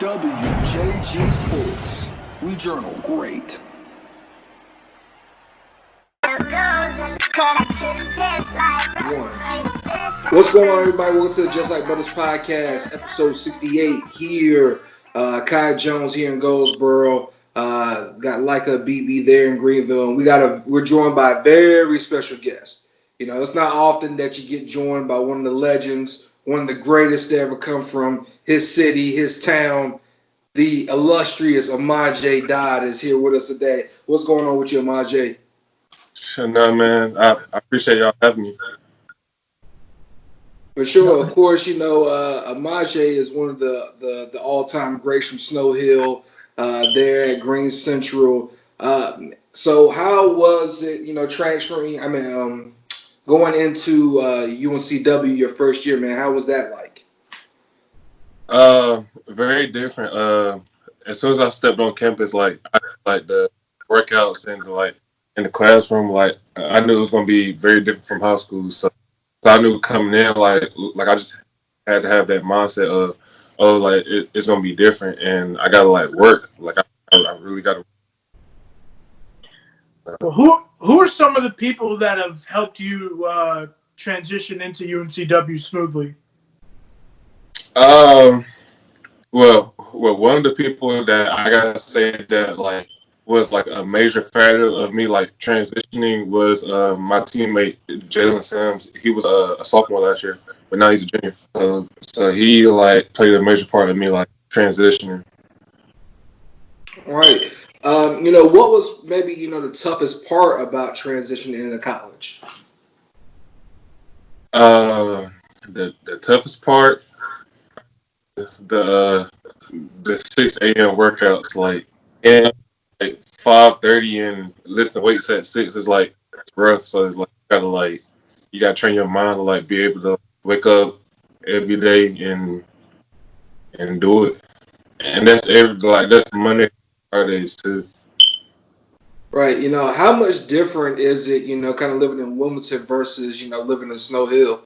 WJG Sports. We journal great. What's going on, everybody? Welcome to the Just Like Brothers podcast, episode 68 here. Kai Jones here in Goldsboro. Got Leica BB there in Greenville. And we're joined by a very special guest. You know, it's not often that you get joined by one of the legends, one of the greatest to ever come from his city, his town. The illustrious Amaj Dodd is here with us today. What's going on with you, Amaj? No, man. I appreciate y'all having me. For sure, of course, you know, Amaje is one of the all-time greats from Snow Hill there at Green Central. So how was it, you know, going into UNCW your first year, man? How was that like? Very different. As soon as I stepped on campus, like the workouts and in the classroom, like I knew it was gonna be very different from high school. So I knew coming in, like I just had to have that mindset of, it's gonna be different, and I gotta work. I really gotta. Well, who are some of the people that have helped you transition into UNCW smoothly? Well, one of the people that I gotta say that was a major factor of me transitioning was my teammate Jalen Sims. He was a sophomore last year, but now he's a junior. So he played a major part of me transitioning. All right. You know, what was maybe, you know, the toughest part about transitioning into college? The toughest part is the 6 a.m. workouts, and 5:30 and lifting weights at 6 is it's rough. So it's you gotta train your mind to be able to wake up every day and do it. And that's that's Monday, Fridays too. Right. You know, how much different is it, you know, kind of living in Wilmington versus, you know, living in Snow Hill?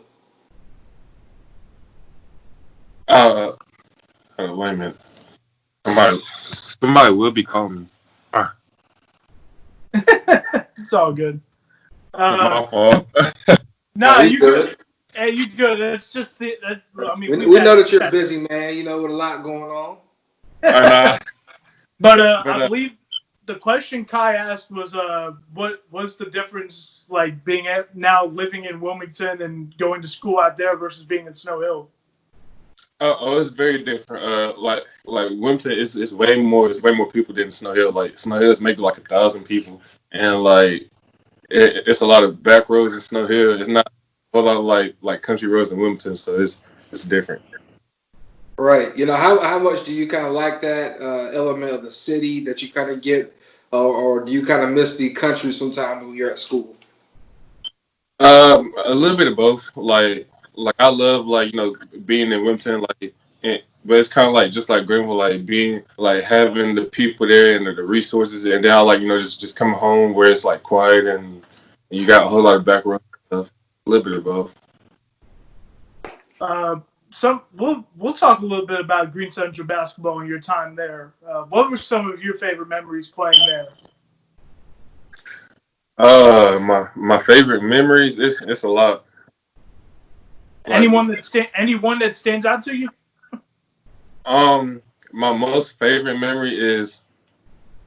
Wait a minute. Somebody will be calling me. It's all good. My fault. No, you good. Hey, you good. It's just we know that you're busy, man. You know, with a lot going on. But I believe the question Kai asked was, what was the difference being now living in Wilmington and going to school out there versus being in Snow Hill? It's very different. Like Wilmington is way more people than Snow Hill. Snow Hill is maybe 1,000 people, and it's a lot of back roads in Snow Hill. It's not a lot of country roads in Wilmington, so it's different. Right. You know, how much do you kind of like that element of the city that you kind of get, or do you kind of miss the country sometimes when you're at school? A little bit of both. I love being in Wilmington, but it's kind of just like Greenville, being having the people there and the resources, and then I just coming home where it's quiet and you got a whole lot of background stuff. A little bit of both. We'll talk a little bit about Green Central basketball and your time there. What were some of your favorite memories playing there? My favorite memories, it's a lot. Anyone that stands out to you? My most favorite memory is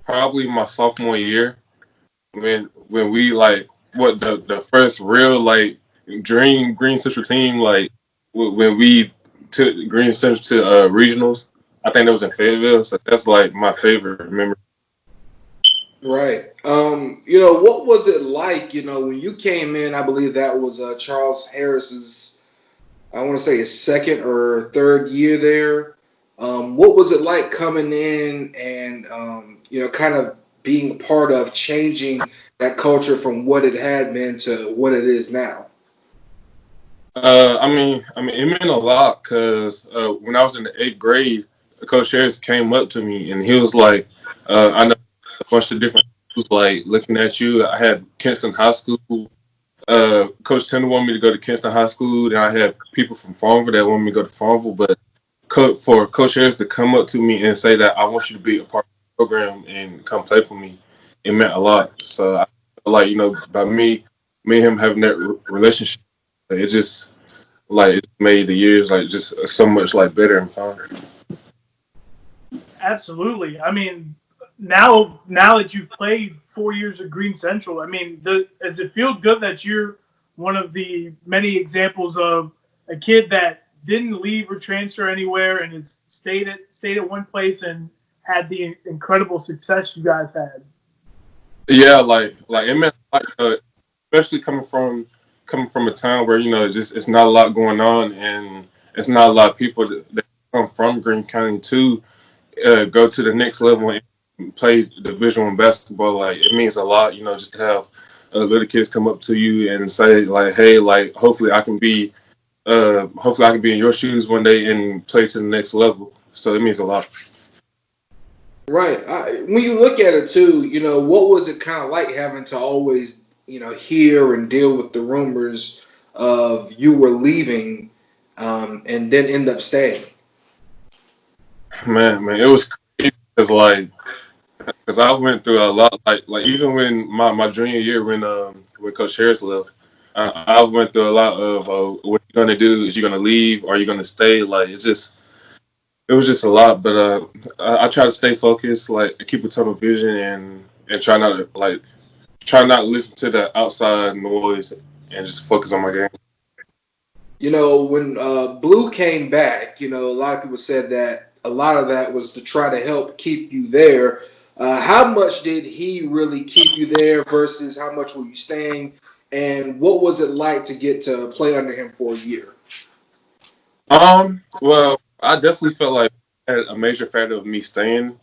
probably my sophomore year when we the first real dream Green Central team when we took Green Central to regionals. I think that was in Fayetteville, so that's my favorite memory. Right. You know, what was it like, you know, when you came in? I believe that was Charles Harris's, I want to say his second or third year there. What was it like coming in and, you know, kind of being a part of changing that culture from what it had been to what it is now? I mean, it meant a lot because when I was in the 8th grade, Coach Harris came up to me and he was like, I know a bunch of different schools looking at you. I had Kinston High School. Coach Tender wanted me to go to Kinston High School. Then I had people from Farmville that wanted me to go to Farmville, but for Coach Harris to come up to me and say that I want you to be a part of the program and come play for me, it meant a lot. So I feel like by me and him having that relationship, it just like it made the years like just so much like better and fun. Absolutely. I mean, now that you've played 4 years at Green Central, I mean, does it feel good that you're one of the many examples of a kid that didn't leave or transfer anywhere and it's stayed at one place and had the incredible success you guys had? Yeah, like it meant like especially coming from a town where it's not a lot going on and it's not a lot of people that come from Greene County to go to the next level and play Division I basketball. Like it means a lot, just to have little kids come up to you and say like, hey, like hopefully I can be in your shoes one day and play to the next level. So it means a lot. Right. When you look at it too, what was it kind of like having to always, hear and deal with the rumors of you were leaving, and then end up staying? Man, it was crazy because I went through a lot. Like even when my junior year when Coach Harris left, I went through a lot of what you gonna do? Is you gonna leave? Or are you gonna stay? Like it was just a lot. But I try to stay focused, like keep a tunnel vision and try not to listen to the outside noise and just focus on my game. When Blue came back, a lot of people said that a lot of that was to try to help keep you there. How much did he really keep you there versus how much were you staying? And what was it like to get to play under him for a year? Well, I definitely felt like a major factor of me staying.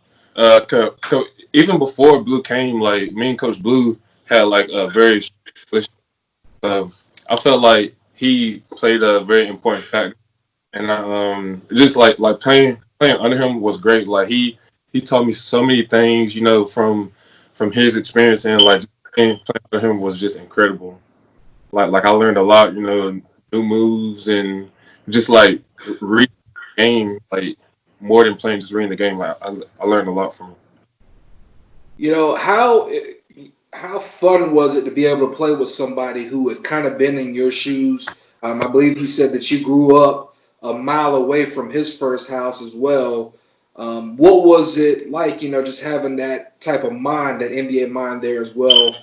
Even before Blue came, like me and Coach Blue had like a very strict relationship. I felt like he played a very important factor, and just like playing under him was great. Like he taught me so many things, from his experience, and like playing under him was just incredible. Like I learned a lot, new moves and just like reading the game, like more than playing just reading the game. Like I learned a lot from him. How fun was it to be able to play with somebody who had kind of been in your shoes? I believe he said that you grew up a mile away from his first house as well. What was it like, just having that type of mind, that NBA mind there as well,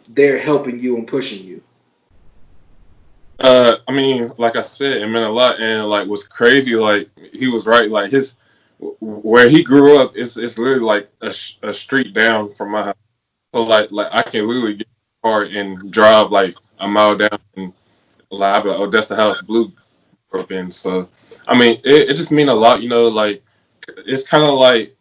there helping you and pushing you? I mean, like I said, it meant a lot, and like was crazy. Like he was right. Like where he grew up, it's literally like a street down from my house. So like I can literally get in the car and drive like a mile down, and like I'll be like, oh, that's the house Blue grew up in. So I mean, it just mean a lot. Like it's kind of like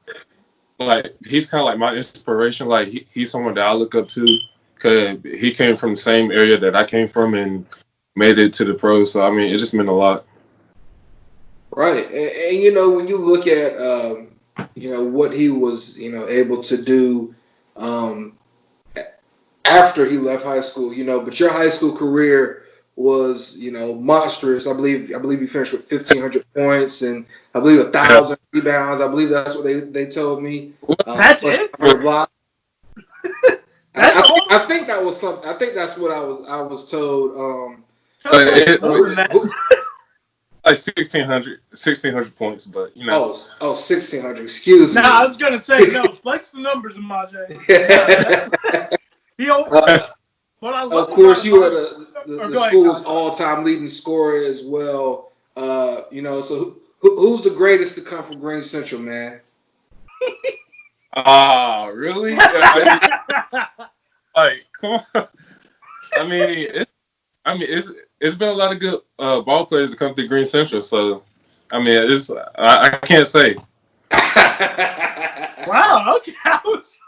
he's kind of like my inspiration. Like he's someone that I look up to because he came from the same area that I came from and made it to the pros. So I mean, it just meant a lot. Right. And when you look at, what he was, able to do, after he left high school, but your high school career was, monstrous. I believe you finished with 1,500 points and I believe 1,000 rebounds. I believe that's what they told me. That's it. I think that was something. I think that's what I was told. Like 1,600 points, but Oh, 1,600. Excuse me. I was gonna say no. Flex the numbers, Majay. Of course, you are the school's all-time leading scorer as well. So who's the greatest to come from Green Central, man? Really? Like, come on. I mean, it's been a lot of good ball players to come through Green Central. So, I mean, I can't say. Wow. Okay.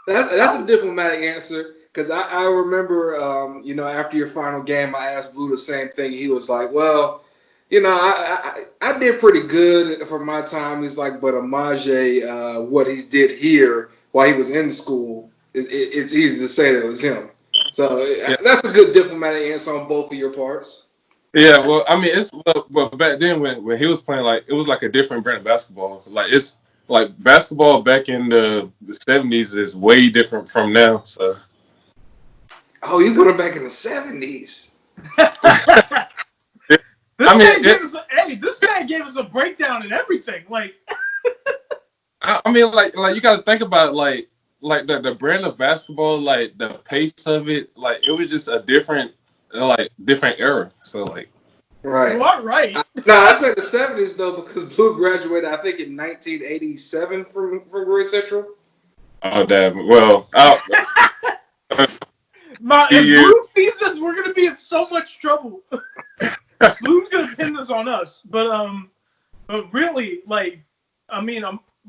That's a diplomatic answer. Because I remember, after your final game, I asked Blue the same thing. He was like, well, I did pretty good for my time. He's like, but Amaje, what he did here while he was in school, it's easy to say that it was him. So That's a good diplomatic answer on both of your parts. Yeah, well, I mean, but back then when he was playing, like it was like a different brand of basketball. Like it's like basketball back in the 70s is way different from now. So Oh, you put him back in the 70s. I mean, This man gave us a breakdown and everything. Like, I mean, like you got to think about it, like the brand of basketball, like the pace of it, like it was just a different era. So like, Right. you are right. No, I said the 70s though because Blue graduated, I think, in 1987 from Green Central. oh damn. Well, If Blue sees this, we're gonna be in so much trouble. Blue's gonna pin this on us, but really, like, I mean,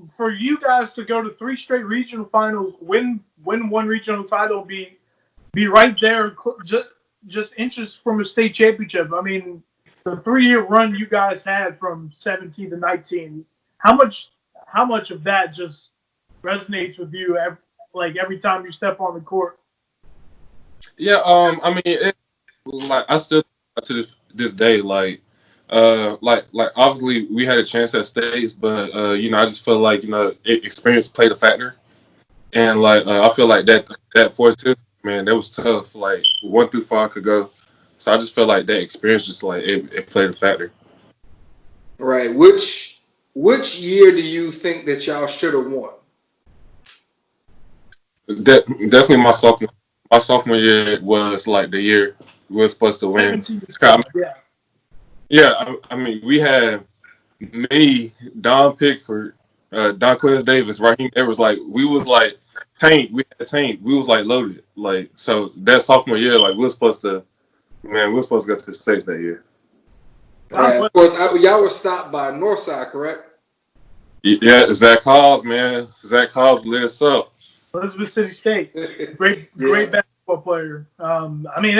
for you guys to go to 3 straight regional finals, win one regional title, be right there, just inches from a state championship. I mean, the 3-year run you guys had from 17 to 19, how much of that just resonates with you every time you step on the court? yeah. I mean, like I still to this day, like obviously we had a chance at states, but I just feel like experience played a factor, and like I feel like that forced it, man, that was tough. Like 1 through 5 could go, so I just feel like that experience just like it played a factor. Right. Which year do you think that y'all should have won? Definitely my sophomore year was like the year we were supposed to win. 17 Yeah. Yeah, I mean, we had me, Don Pickford, Don Quez Davis, Raheem Edwards. Like we was like tank. We had tank. We was like loaded. Like so that sophomore year, like we were supposed to go to the states that year. Right. Of course, y'all were stopped by Northside, correct? Yeah, Zach Hobbs, man. Zach Hobbs lit us up. Elizabeth City State, great basketball player. I mean,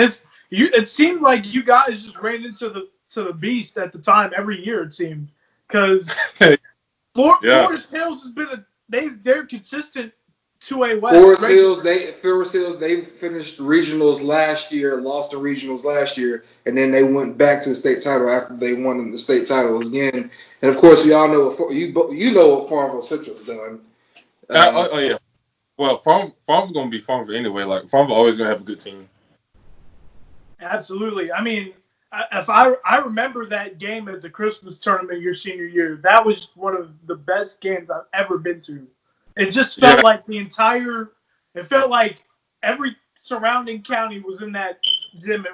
it seemed like you guys just ran into the beast at the time every year. It seemed because Forest Hills has been they're consistent 2A West. Forest Hills, they finished regionals last year, lost the regionals last year, and then they went back to the state title after they won the state title again. And of course, we all know what Farmville Central's done. Oh yeah. Well, Farmville's gonna be Farmville anyway. Like Farmville always gonna have a good team. Absolutely. I mean, if I remember that game at the Christmas tournament your senior year, that was one of the best games I've ever been to. It just felt like it felt like every surrounding county was in that gym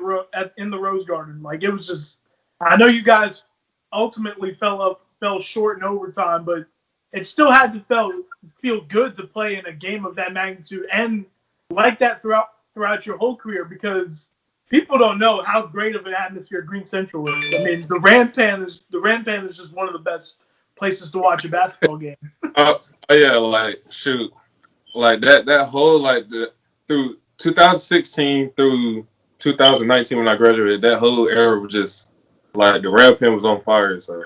in the Rose Garden. Like it was just, I know you guys ultimately fell short in overtime, but it still had to feel good to play in a game of that magnitude and like that throughout your whole career, because people don't know how great of an atmosphere Green Central is. I mean, the Rampan is just one of the best places to watch a basketball game. Yeah, like shoot, like that whole through 2016 through 2019 when I graduated, that whole era was just like the Rampan was on fire. So.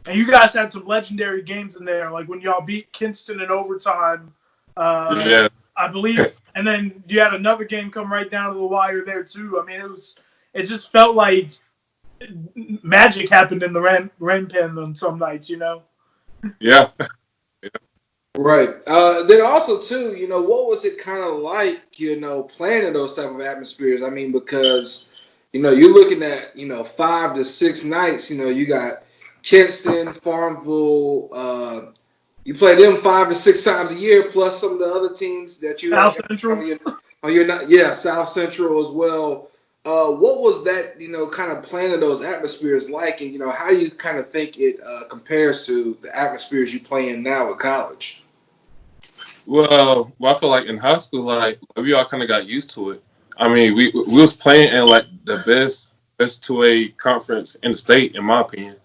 And you guys had some legendary games in there, like when y'all beat Kinston in overtime. I believe, and then you had another game come right down to the wire there too. I mean, it just felt like magic happened in the Rampan on some nights, Yeah. Right. Then also too, what was it kind of like, playing in those type of atmospheres? I mean, because you're looking at 5 to 6 nights. You got Kinston, Farmville. You play them 5 to 6 times a year, plus some of the other teams that you South Central. South Central as well. What was that, kind of playing in those atmospheres like, and how do you kind of think it compares to the atmospheres you play in now at college? Well, I feel like in high school, like we all kind of got used to it. I mean, we was playing in like the best 2A conference in the state, in my opinion.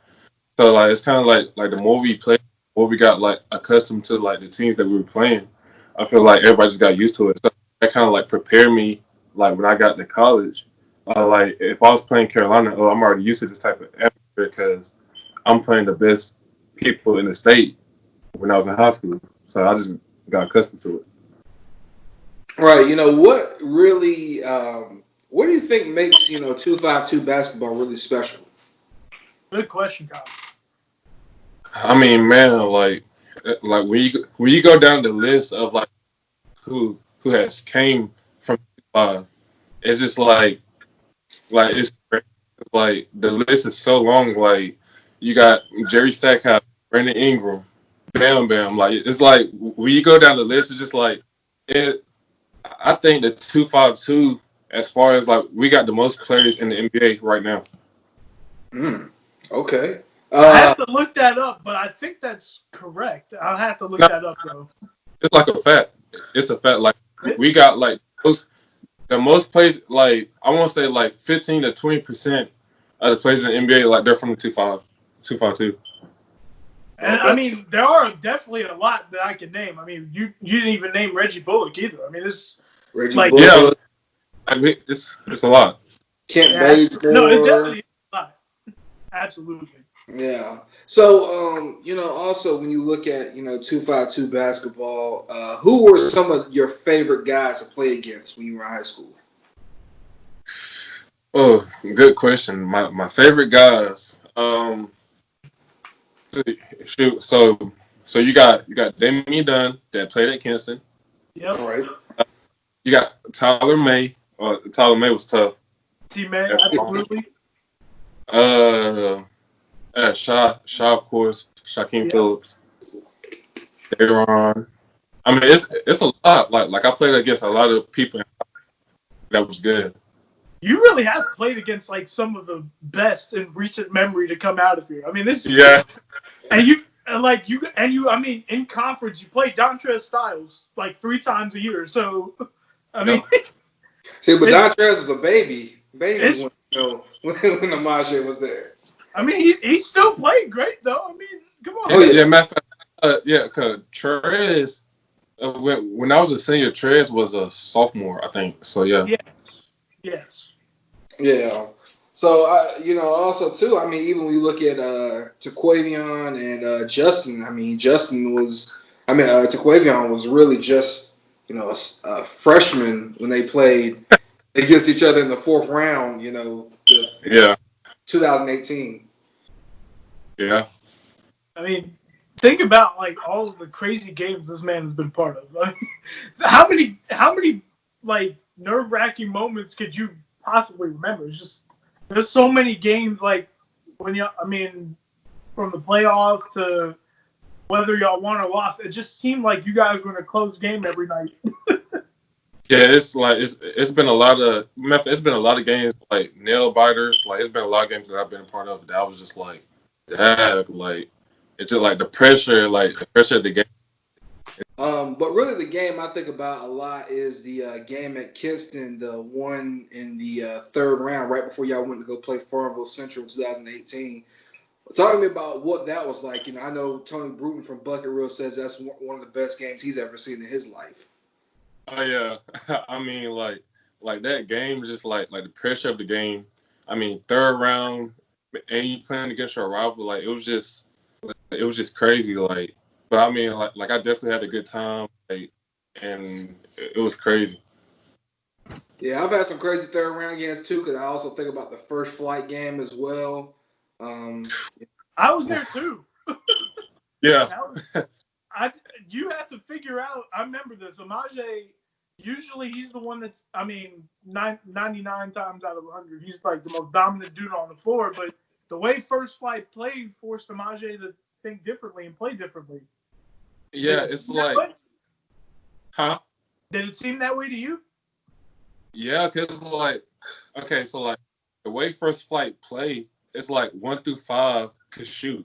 So like it's kind of like the more we play, the more we got like accustomed to like the teams that we were playing. I feel like everybody just got used to it. So that kind of like prepared me like when I got to college. Like if I was playing Carolina, I'm already used to this type of atmosphere because I'm playing the best people in the state when I was in high school. So I just got accustomed to it. Right. What really What do you think makes 252 basketball really special? Good question, Kyle. I mean, man, like when you go down the list of like who has came from 5, it's just like it's like the list is so long. Like you got Jerry Stackhouse, Brandon Ingram, Bam Bam. Like it's like when you go down the list, it's just like it. I think the 252, as far as like we got the most players in the NBA right now. Mm, okay. I have to look that up, but I think that's correct. I'll have to look No, that up though. it's like a fact. It's a fact. Like we got like the most players. Like I want to say like 15 to 20% of the players in the NBA, like they're from the 252. And I mean, there are definitely a lot that I can name. I mean, you didn't even name Reggie Bullock either. I mean, it's Reggie like Bullock, I mean, it's a lot. Kent no, it Bazemore. definitely is a lot. Absolutely. Yeah. So, also when you look at 252 basketball, who were some of your favorite guys to play against when you were in high school? Oh, good question. My favorite guys. Shoot. So you got Damian Dunn that played at Kinston. Yep. All right. You got Tyler May. Tyler May was tough. T-Man, absolutely. Shaw of course. Shaquem Yep. Phillips. Aaron. I mean, it's a lot. Like I played against a lot of people that was good. You really have played against like some of the best in recent memory to come out of here. I mean, this. Yeah. And I mean, in conference, you play Dontrez Styles like 3 times a year. So, I mean, See, but Dontrez was a baby when when Amaje was there. I mean, he still played great though. I mean, come on. Oh, yeah. Yeah. Matter of fact, yeah, cause Trez. When I was a senior, Trez was a sophomore, I think. So yeah. Yes. Yeah. So also too, I mean, even when you look at Taquavion and Justin, I mean, Taquavion was really just a freshman when they played against each other in the 4th round. Yeah. 2018. Yeah. I mean, think about like all of the crazy games this man has been part of. I mean, how many like nerve-wracking moments could you possibly remember? It's just there's so many games like from the playoffs to whether y'all won or lost, it just seemed like you guys were in a close game every night. Yeah, it's been a lot of games like nail biters. Like it's been a lot of games that I've been a part of that I was just like, like it's just like the pressure of the game. But really, the game I think about a lot is the game at Kinston, the one in the 3rd round, right before y'all went to go play Farmville Central in 2018. Talk to me about what that was like. I know Tony Bruton from Bucket Reel says that's one of the best games he's ever seen in his life. Oh yeah, I mean like that game is just like the pressure of the game. I mean 3rd round and you playing against your rival, like it was just crazy. Like, but I mean like I definitely had a good time. Like, and it was crazy. Yeah, I've had some crazy 3rd round games too, because I also think about the first flight game as well. I was there too. Yeah. You have to figure out. I remember this. Amaje, usually he's the one that's, 99 times out of 100, he's like the most dominant dude on the floor. But the way First Flight played forced Amaje to think differently and play differently. Yeah, it's like, huh? Did it seem that way to you? Yeah, because like, okay, so like the way First Flight play, it's like 1 through 5 could shoot,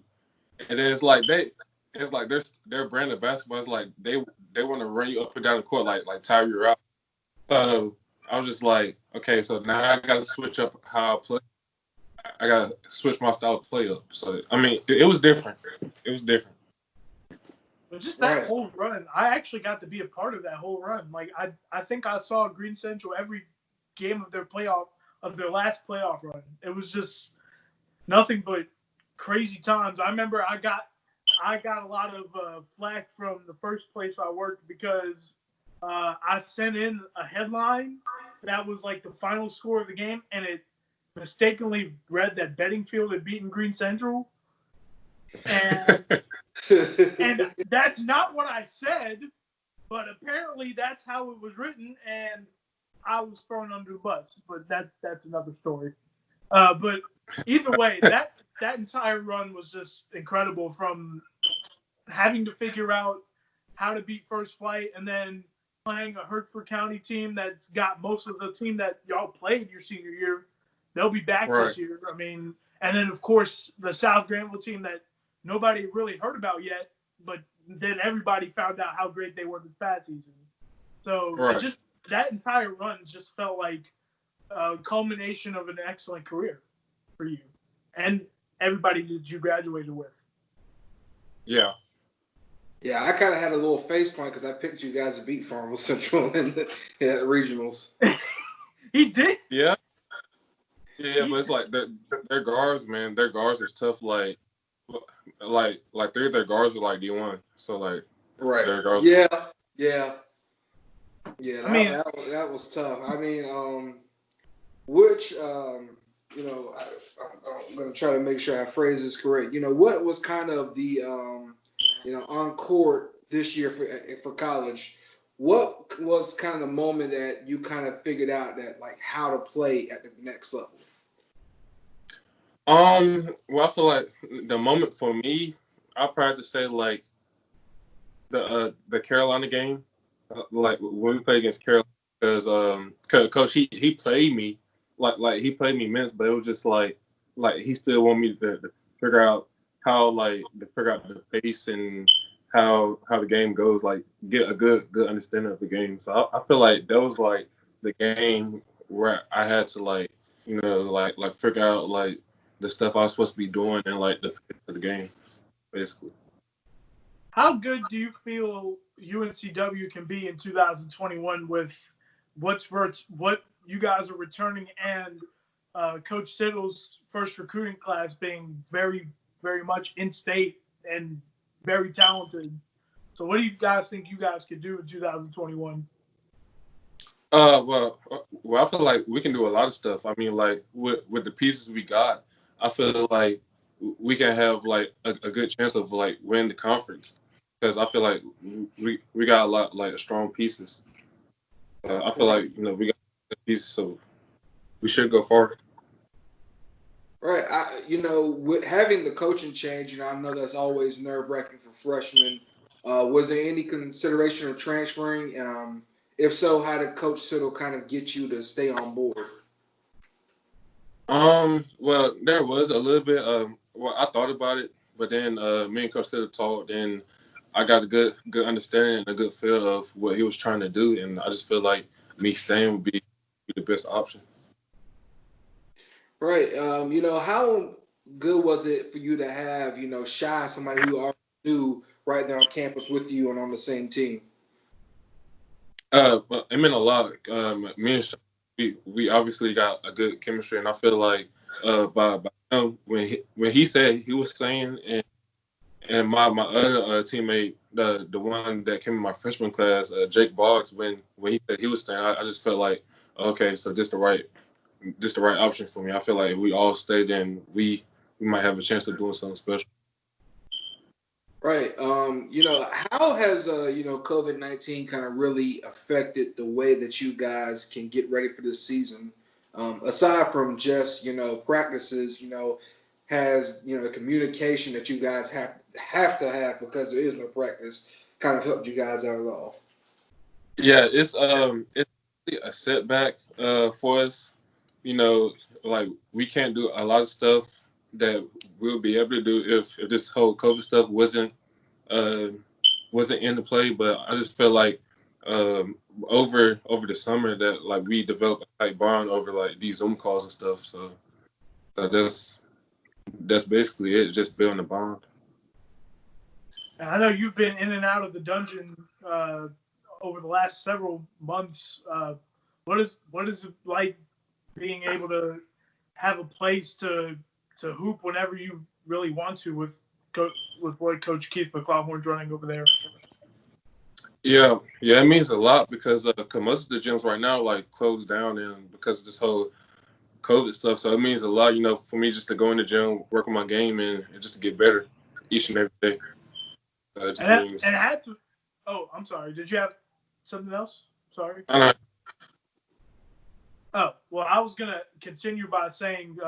and then it's like their brand of basketball is like they want to run you up and down the court, like tire you out. So I was just like, okay, so now I got to switch up how I play. I got to switch my style of play up. So I mean, it was different. It was different. But just that whole run, I actually got to be a part of that whole run. Like I think I saw Green Central every game of their last playoff run. It was just nothing but crazy times. I remember I got a lot of flack from the first place I worked because I sent in a headline that was like the final score of the game, and it mistakenly read that Bedingfield had beaten Green Central, and that's not what I said, but apparently that's how it was written, and I was thrown under the bus. But that's another story. But either way, that entire run was just incredible, from having to figure out how to beat First Flight and then playing a Hertford County team that's got most of the team that y'all played your senior year. They'll be back Right. this year. I mean, and then, of course, the South Granville team that nobody really heard about yet, but then everybody found out how great they were this past season. So Right. that entire run just felt like a culmination of an excellent career for you and everybody that you graduated with. Yeah. Yeah, I kind of had a little face point because I picked you guys to beat Farmville Central in the regionals. He did. Yeah. Yeah, but it's like their guards, man. Their guards are tough. Like three of their guards are like D1. So like, Right. their guards. Yeah. I mean, That was tough. I mean, which you know, I'm gonna try to make sure I phrase this correct. You know, what was kind of the you know, on court this year for college? What was kind of the moment that you kind of figured out that like how to play at the next level? Well, I feel like the moment for me, I'll probably have to say like the Carolina game, like when we played against Carolina, because coach he played me like he played me minutes, but it was just like he still wanted me to figure out how to figure out the pace and how the game goes, like get a good understanding of the game. So I feel like that was like the game where I had to like figure out like the stuff I was supposed to be doing and like the pace of the game, basically. how good do you feel UNCW can be in 2021 with what you guys are returning and Coach Siddle's first recruiting class being very, very much in state and very talented? So what do you guys think you guys could do in 2021? Well, I feel like we can do a lot of stuff. I mean, like with the pieces we got, I feel like we can have like a good chance of like winning the conference, because I feel like we got a lot like strong pieces. I feel like we got good pieces, so we should go far. Right. You know, with having the coaching change, you know, I know that's always nerve-wracking for freshmen. Was there any consideration of transferring? If so, how did Coach Siddle kind of get you to stay on board? Well, there was a little bit. Well, I thought about it, but then me and Coach Sitter talked, and I got a good understanding and a good feel of what he was trying to do, and I just feel like me staying would be the best option. Right. You know, how good was it for you to have, you know, Shy, somebody who already knew right there on campus with you and on the same team? But it meant a lot. Me and Sean, we obviously got a good chemistry, and I feel like by him when he said he was staying, and my other teammate, the one that came in my freshman class, Jake Boggs, when he said he was staying, I just felt like, okay, so this the right option for me. I feel like if we all stay, then we might have a chance of doing something special. Right. You know, how has you know, COVID-19 kind of really affected the way that you guys can get ready for this season? Aside from just, you know, practices, you know, has, you know, the communication that you guys have to have because there is no practice kind of helped you guys out at all? Yeah, it's really a setback for us. You know, like we can't do a lot of stuff that we'll be able to do if this whole COVID stuff uh, wasn't in the play. But I just feel like over the summer that like we developed a tight bond over like these Zoom calls and stuff. So that's basically it, just building a bond. And I know you've been in and out of the dungeon over the last several months. What is it like being able to have a place to hoop whenever you really want to with what Coach Keith McLaughlin's running over there? Yeah, yeah, it means a lot because 'cause most of the gyms right now like closed down and because of this whole COVID stuff. So it means a lot, for me just to go in the gym, work on my game, and just to get better each and every day. So it just means. And it had to. Oh, I'm sorry. Did you have something else? Sorry. I know. Oh, well, I was gonna continue by saying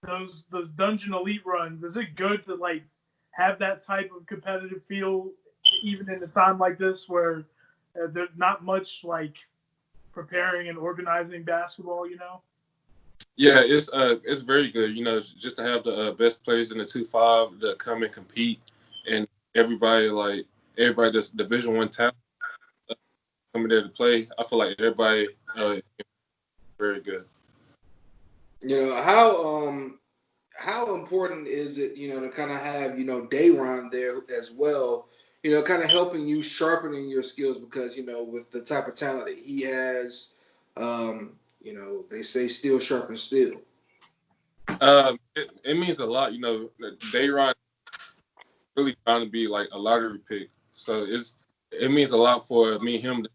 those dungeon elite runs. Is it good to like have that type of competitive feel even in a time like this where there's not much like preparing and organizing basketball? Yeah, it's very good. Just to have the best players in the 2-5 to come and compete, and everybody that's Division One talent coming there to play. I feel like everybody very good. How important is it, to kind of have, Dayron there as well, kind of helping you sharpening your skills because, with the type of talent that he has, they say steel sharpens steel. It means a lot. Dayron really trying to be like a lottery pick, so it means a lot for me and him to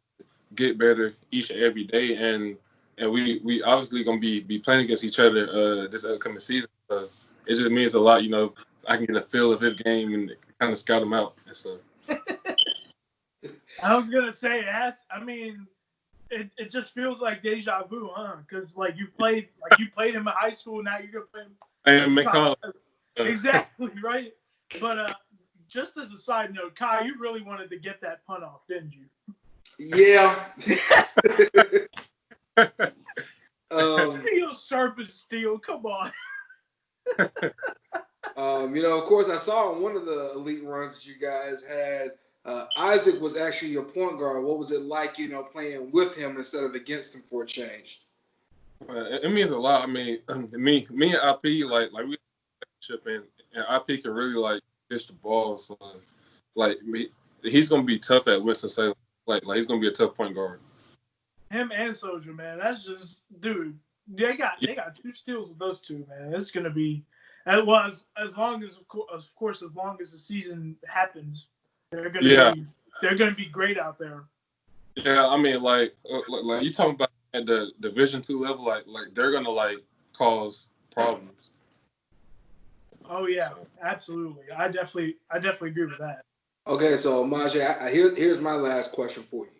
get better each and every day, and we obviously gonna be playing against each other this upcoming season. So it just means a lot. I can get a feel of his game and kind of scout him out and stuff. I was gonna say it has. I mean, it just feels like deja vu, huh? Because like you played him in high school, now you're gonna play him. And McCall. Exactly right. But just as a side note, Kai, you really wanted to get that punt off, didn't you? Yeah. Steel sharp as steel. Come on. Of course, I saw in one of the elite runs that you guys had, Isaac was actually your point guard. What was it like, playing with him instead of against him for a change? It means a lot. I mean, me and IP like we chip in, and IP can really like dish the ball. So like he's gonna be tough at Winston Salem. Like he's gonna be a tough point guard. Him and Soldier, man. That's just, dude. They got 2 steals with those two, man. It's gonna be, as long as of course as long as the season happens, they're gonna be great out there. Yeah, I mean like you talking about at the Division 2 level, like they're gonna like cause problems. Oh yeah, absolutely. I definitely agree with that. Okay, so Majay, here's my last question for you.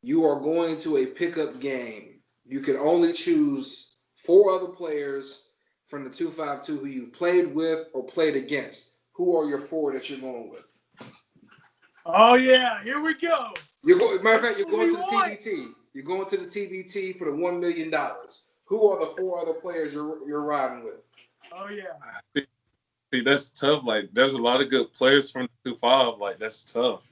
You are going to a pickup game. You can only choose 4 other players from the 2-5-2 who you've played with or played against. Who are your 4 that you're going with? Oh yeah, here we go. Matter of fact, you're going to the TBT. You're going to the TBT for the $1 million. Who are the 4 other players you're riding with? Oh yeah. See, that's tough. Like, there's a lot of good players from the 2-5. Like, that's tough.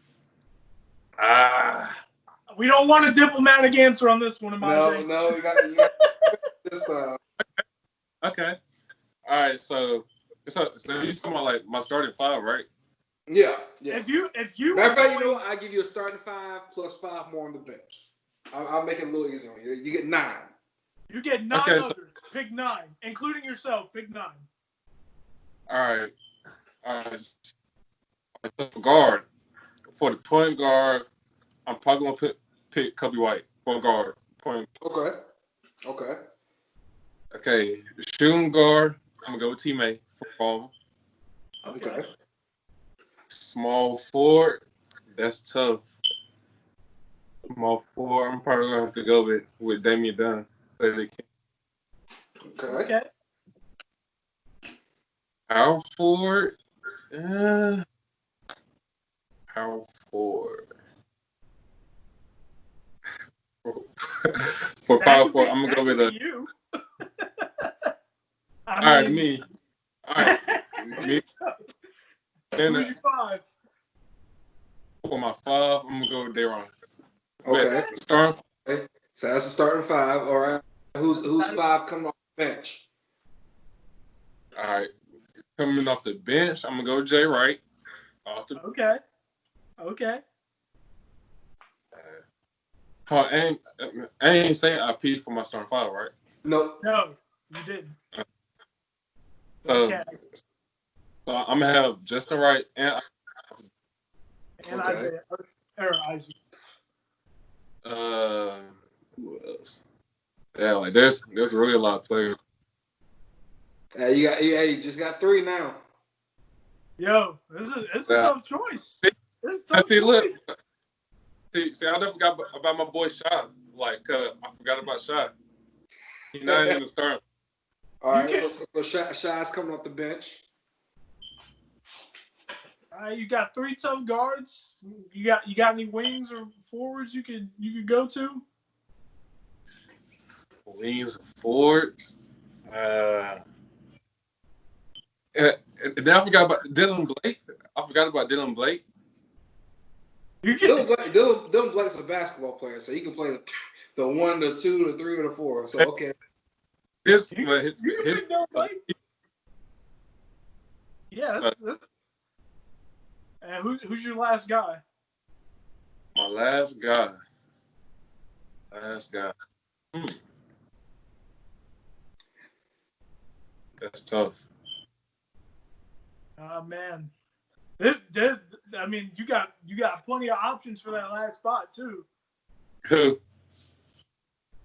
We don't want a diplomatic answer on this one, Amaj. No, you got this time. Okay. All right. So you're talking about like my starting 5, right? Yeah. If you matter of fact, I give you a starting 5 plus 5 more on the bench. I'll make it a little easier on you. You get 9. You get 9 others. Pick 9, including yourself. Pick 9. All right. Guard. For the point guard, I'm probably gonna pick Kobe White. Point guard. Okay. Okay. Shooting guard, I'm gonna go with T-May for ball. Okay. Small forward, that's tough. Small forward, I'm probably gonna have to go with Damian Dunn. Okay. Power forward. Power forward. For power forward, I'm gonna go with you. All right, me. All right, me. Who's your 5? For my 5, I'm gonna go with Dayron. Okay. Starting. Okay. So that's a starting 5. All right. Who's 5 coming off the bench? All right. Coming off the bench, I'm gonna go Jay Wright. Okay. I ain't saying I peed for my starting 5, right? No, you didn't. So I'm gonna have Justin Wright and Isaiah. Or Isaac. Who else? Yeah, like there's really a lot of players. You just got 3 now. Yo, it's a tough choice. It's a tough See, choice. look. See, I never forgot about my boy Shy. Like, I forgot about Shy. He's not in the start. All right, so Shy's coming off the bench. You got 3 tough guards. You got any wings or forwards you could go to? Wings and forwards. And then I forgot about Dylan Blake. Dylan Blake. Dylan Blake's a basketball player, so he can play the 1, the 2, the 3, or the 4. So okay. His Dylan Blake. Yeah. And who's your last guy? My last guy. That's tough. Oh man. I mean, you got plenty of options for that last spot too. Who?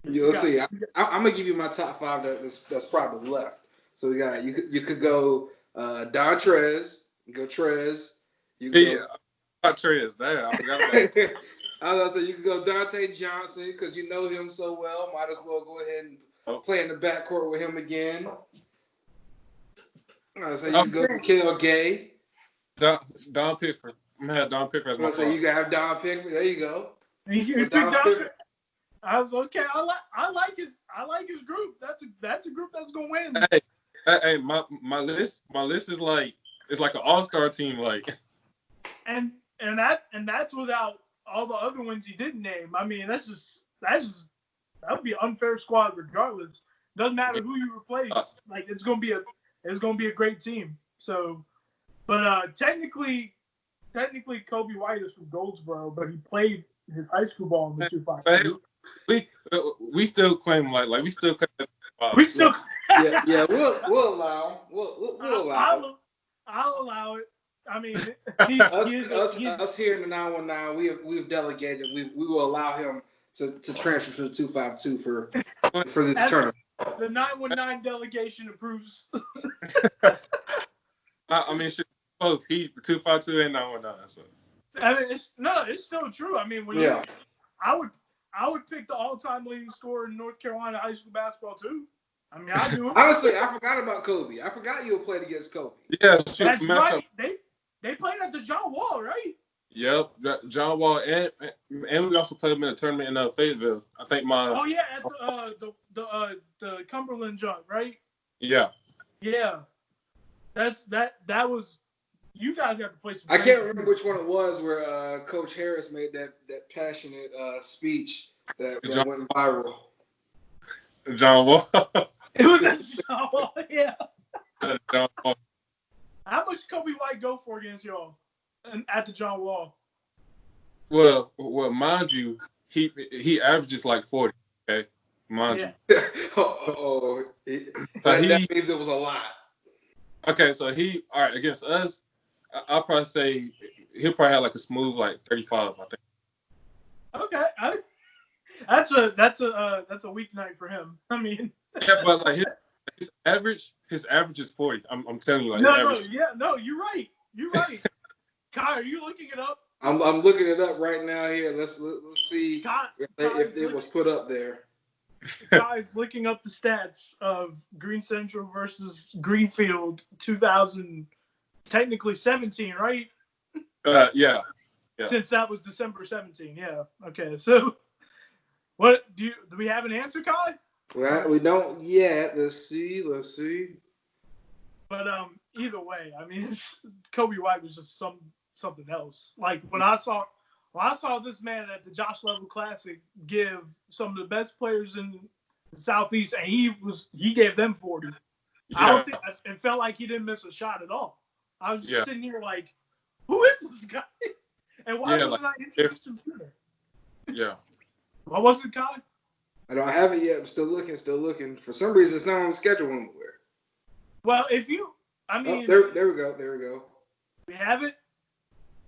Let's see. I'm gonna give you my top 5 that's probably left. So we got you could go Don Trez. You go Trez. Trez. Damn, I forgot about that. I was gonna say you could go Dante Johnson because you know him so well. Might as well go ahead and play in the backcourt with him again. I was gonna say you could go Mikal Gay. Don Pickford. I'm gonna have Don Pickford as my. So you can have Don Pickford. There you go. You Don Pickford. I was okay. I like his group. That's a group that's gonna win. Hey, my list is like it's like an all-star team, like. And that's without all the other ones you didn't name. I mean, that would be an unfair squad regardless. Doesn't matter who you replace. Like it's gonna be a great team. So, but technically Kobe White is from Goldsboro, but he played his high school ball in the 2-5. We still claim like we still claim. We still. Yeah. We'll allow. We'll allow. I'll allow it. I mean, us here in the 919, we've delegated. We will allow him to transfer to the 252 for this tournament. The 919 delegation approves. I mean, both he 252 and 919. So. I mean, it's still true. I mean, I would pick the all-time leading scorer in North Carolina high school basketball too. I mean, I do. Honestly, I forgot about Kobe. I forgot you played against Kobe. Yeah, that's right. They played at the John Wall, right? Yep, John Wall, and we also played him in a tournament in Fayetteville. I think at the Cumberland jump, right? Yeah. Yeah. That was. You guys got to play some. I can't remember which one it was where Coach Harris made that passionate speech that went viral. John Wall. It was at John Wall, yeah. John Wall. How much Kobe White go for against y'all at the John Wall? Well, mind you, he averages like 40. Okay, mind you. That means it was a lot. Okay, so all right against us. I'll probably say he'll probably have like a smooth like 35. I think. Okay, that's a weeknight for him. I mean. Yeah, but like his average is 40. I'm telling you, like you're right. You're right. Kai, are you looking it up? I'm looking it up right now here. Let's see if it was put up there. Guys, looking up the stats of Green Central versus Greenfield 2000, technically 17, right? Yeah. Since that was December 17, yeah. Okay, so what do we have an answer, Kai? Well, we don't yet. Let's see. But either way, I mean, Kobe White was just something else. Like when I saw this man at the Josh Level Classic give some of the best players in the Southeast, and he gave them 40. Yeah. I don't think it felt like he didn't miss a shot at all. I was just sitting here like, who is this guy? And why wasn't I introduced him sooner? Yeah. What was it, Kai? I don't have it yet. I'm still looking. For some reason, it's not on the schedule anywhere. Well, there we go. We We have it?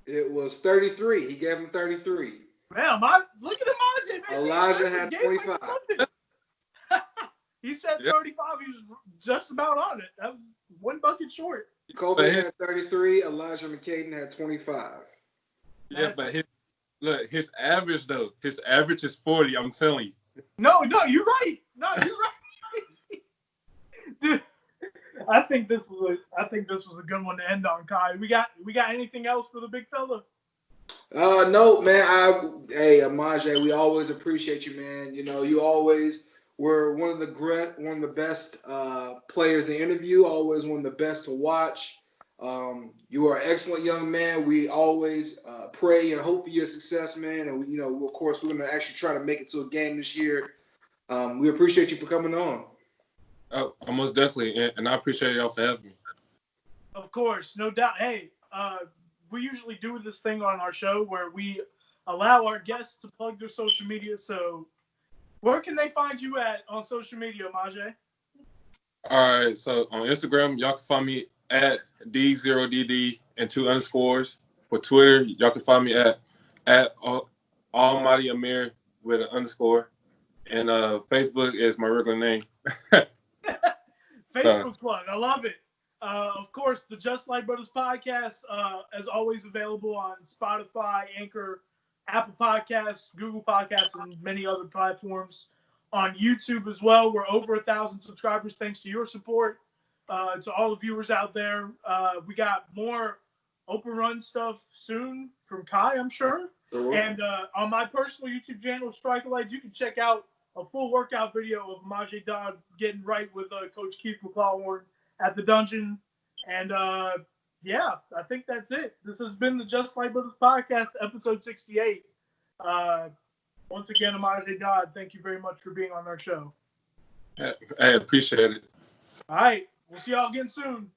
It was 33. He gave him 33. Man, look at Elijah, man. Elijah had 25. He said 35. He was just about on it. That was one bucket short. Kobe had 33. Elijah McCaden had 25. Yeah, but his average though. His average is 40. I'm telling you. No, you're right. No, you're right. Dude, I think this was a good one to end on, Kai. We got anything else for the big fella? No, man. Hey, Amaje, we always appreciate you, man. You know, you always were one of the best players to interview. Always one of the best to watch. You are an excellent young man. We always pray and hope for your success, man. And of course, we're gonna actually try to make it to a game this year. We appreciate you for coming on. Oh, most definitely, and I appreciate y'all for having me. Of course, no doubt. Hey, we usually do this thing on our show where we allow our guests to plug their social media. So, where can they find you on social media, Maje? All right, so on Instagram, y'all can find me at D0DD and 2 underscores. For Twitter, y'all can find me at Almighty Amir with an underscore. And Facebook is my regular name. Facebook plug. I love it. Of course, the Just Like Brothers podcast, as always, available on Spotify, Anchor, Apple Podcasts, Google Podcasts, and many other platforms. On YouTube as well. We're over 1,000 subscribers thanks to your support. To all the viewers out there, we got more open run stuff soon from Kai, I'm sure. And on my personal YouTube channel, Striker Lights, you can check out a full workout video of Majay Dodd getting right with Coach Keith McClawhorn at the dungeon. And yeah, I think that's it. This has been the Just Like Brothers podcast, episode 68. Once again, Majay Dodd, thank you very much for being on our show. I appreciate it. All right. We'll see y'all again soon.